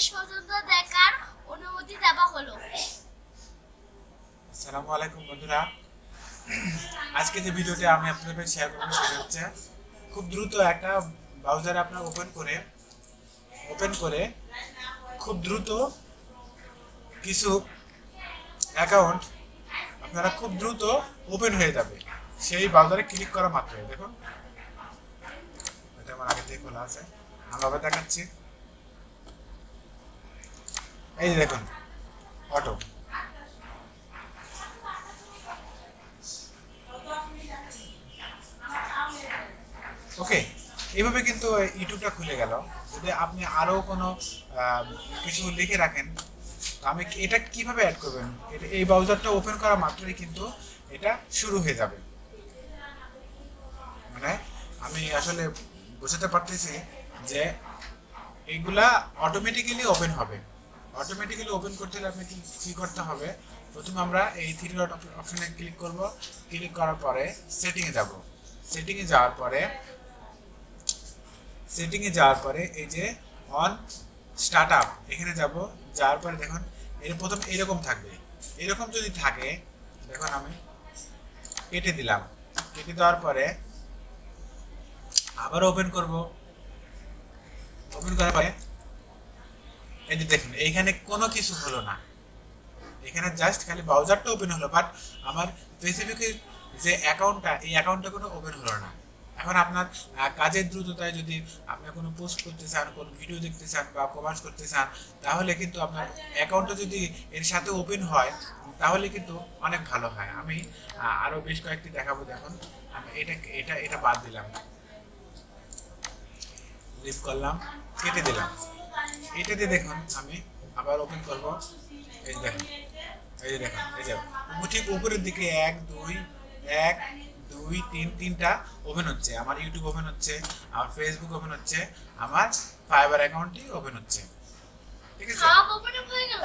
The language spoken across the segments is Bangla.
শেষ পর্যন্ত দেখার অনুমতি দেওয়া হলো। আসসালামু আলাইকুম বন্ধুরা, আজকে যে ভিডিওটা আমি আপনাদের সাথে শেয়ার করব সেটা হচ্ছে খুব দ্রুত একটা ব্রাউজার আপনারা ওপেন করে খুব দ্রুত কিছু অ্যাকাউন্ট আপনারা খুব দ্রুত ওপেন হয়ে যাবে সেই ব্রাউজারে ক্লিক করা মাত্রই। দেখুন এটা আমার আগে থেকে খোলা আছে, আমি আবার দেখাচ্ছি। এই যে দেখুন অটো, ওকে। এইভাবে কিন্তু ইউটিউবটা খুলে গেল। যদি আপনি আরও কোনো কিছু লিখে রাখেন, তো আমি এটা কিভাবে অ্যাড করবেন, এটা এই ব্রাউজারটা ওপেন করা মাত্রই কিন্তু এটা শুরু হয়ে যাবে। মানে আমি আসলে বোঝাতে পারতেছি যে এইগুলা অটোমেটিক্যালি ওপেন হবে। অটোমেটিক্যালি ওপেন করতে হলে আপনি কী করতে হবে, প্রথমে আমরা এই থ্রি ডট অপশনে ক্লিক করব। ক্লিক করার পরে সেটিংয়ে যাব। সেটিংয়ে যাওয়ার পরে এই যে অন স্টার্ট আপ এখানে যাব। যাওয়ার পরে দেখুন এর প্রথম এরকম থাকবে। এরকম যদি থাকে দেখুন আমি কেটে দিলাম। কেটে দেওয়ার পরে আবার ওপেন করব। ওপেন করার পরে এই যে দেখুন এইখানে কোনো কিছু হলো না, এখানে জাস্ট খালি ব্রাউজারটা ওপেন হলো, বাট আমার স্পেসিফিক যে অ্যাকাউন্টটা, এই অ্যাকাউন্টটা কোনো ওপেন হলো না। এখন আপনার কাজের দ্রুততায় যদি আপনি কোনো পোস্ট করতে চান, কোনো ভিডিও দেখতে চান বা কমার্স করতে চান, তাহলে কিন্তু আপনার অ্যাকাউন্টটা যদি এর সাথে ওপেন হয় তাহলে কিন্তু অনেক ভালো হয়। আমি আরও বেশ কয়েকটি দেখাবো। দেখুন আমি এটা বাদ দিলাম, লিভ করলাম, কেটে দিলাম। এটাতে দেখুন আমি আবার ওপেন করব। এই দেখুন, এই যে দেখুন, এই যে ঠিক উপরের দিকে 1 2 তিনটা ওপেন হচ্ছে। আমার ইউটিউব ওপেন হচ্ছে, আমার ফেসবুক ওপেন হচ্ছে, আমার ফাইবার অ্যাকাউন্টটি ওপেন হচ্ছে। ঠিক আছে, সব ওপেন হয়ে গেল।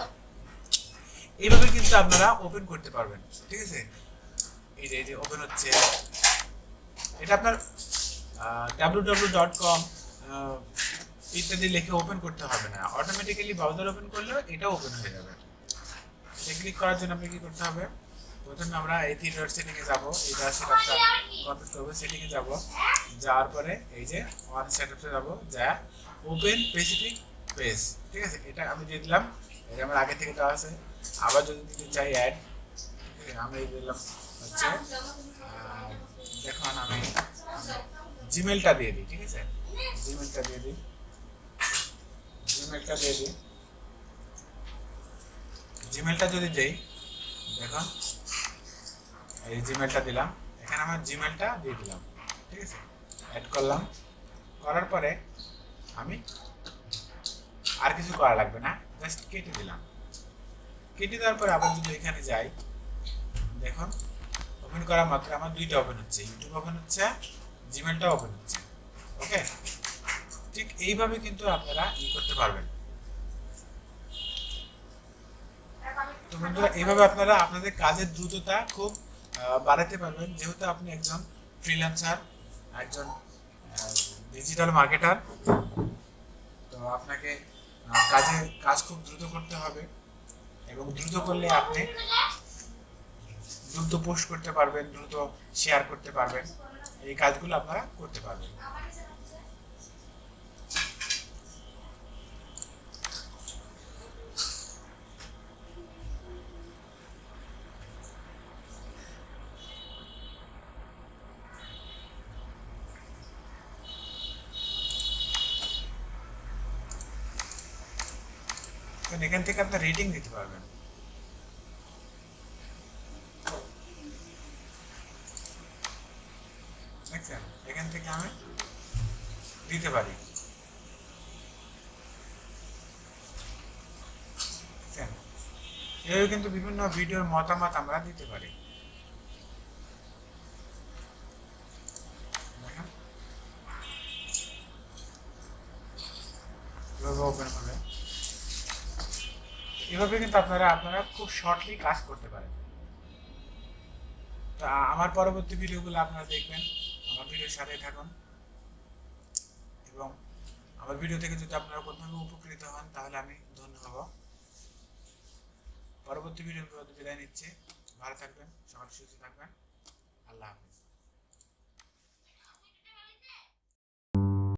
এইভাবে কিন্তু আপনারা ওপেন করতে পারবেন। ঠিক আছে, এই যে ওপেন হচ্ছে। এটা আপনার www.com ইত্যাদি লিখে ওপেন করতে হবে না, অটোমেটিক্যালি ব্রাউজার ওপেন করলেও এটা ওপেন হয়ে যাবে। এটা ক্লিক করার জন্য আপনি কি করতে হবে, প্রথমে আমরা এই থ্রি ডট সেটিংয়ে যাব। এটা সেটআপটা কমপ্লিট করব। সেটিংয়ে যাব, যাওয়ার পরে এই যে ওয়ান সেটআপে যাব, যা ওপেন স্পেসিফিক পেজ। ঠিক আছে, এটা আমি দিয়ে দিলাম। এটা আমার আগে থেকে দেওয়া আছে। আবার যদি দিতে চাই অ্যাড, আমি দিলাম হচ্ছে দেখুন আমি জিমেলটা দিয়ে দিই। ঠিক আছে, জিমেলটা দিয়ে দিই। জিমেলটা যদি দেই, দেখুন এই জিমেলটা দিলাম, এখানে আমার জিমেলটা দিয়ে দিলাম। ঠিক আছে, অ্যাড করলাম। করার পরে আমি আর কিছু করা লাগবে না, জাস্ট কেটে দিলাম। কেটে দেওয়ার পরে আবার যদি এখানে যাই, দেখুন ওপেন করা মাত্র আমার দুইটা ওপেন হচ্ছে, ইউটিউব ওপেন হচ্ছে, জিমেলটা ওপেন হচ্ছে। ওকে, ঠিক এইভাবে কিন্তু আপনারা করতে পারবেন। তো বন্ধুরা, এইভাবে আপনারা আপনাদের কাজের দ্রুততা খুব বাড়াতে পারবেন, যেহেতু আপনি একজন ফ্রিল্যান্সার, একজন ডিজিটাল মার্কেটার। তো আপনাকে কাজ খুব দ্রুত করতে হবে, এবং দ্রুত করলে আপনি দ্রুত পোস্ট করতে পারবেন, দ্রুত শেয়ার করতে পারবেন। এই কাজগুলো আপনারা করতে পারবেন। এখান থেকে আপনার রেটিং দিতে পারবেন। দেখছেন, এখান থেকে আমি দিতে পারি। দেখছেন, এভাবে কিন্তু বিভিন্ন ভিডিওর মতামত আমরা দিতে পারি। দেখেন এভাবে ওপেন হবে। এভাবে কিন্তু আপনারা খুব শর্টলি কাজ করতে পারেন। তা আমার পরবর্তী ভিডিওগুলো আপনারা দেখবেন, আমার ভিডিওর সাথে থাকুন, এবং আমার ভিডিও থেকে যদি আপনারা কোনোভাবে উপকৃত হন তাহলে আমি ধন্য হব। পরবর্তী ভিডিও বিদায় নিচ্ছি। ভালো থাকবেন, সবাই সুস্থ থাকবেন। আল্লাহ হাফেজ।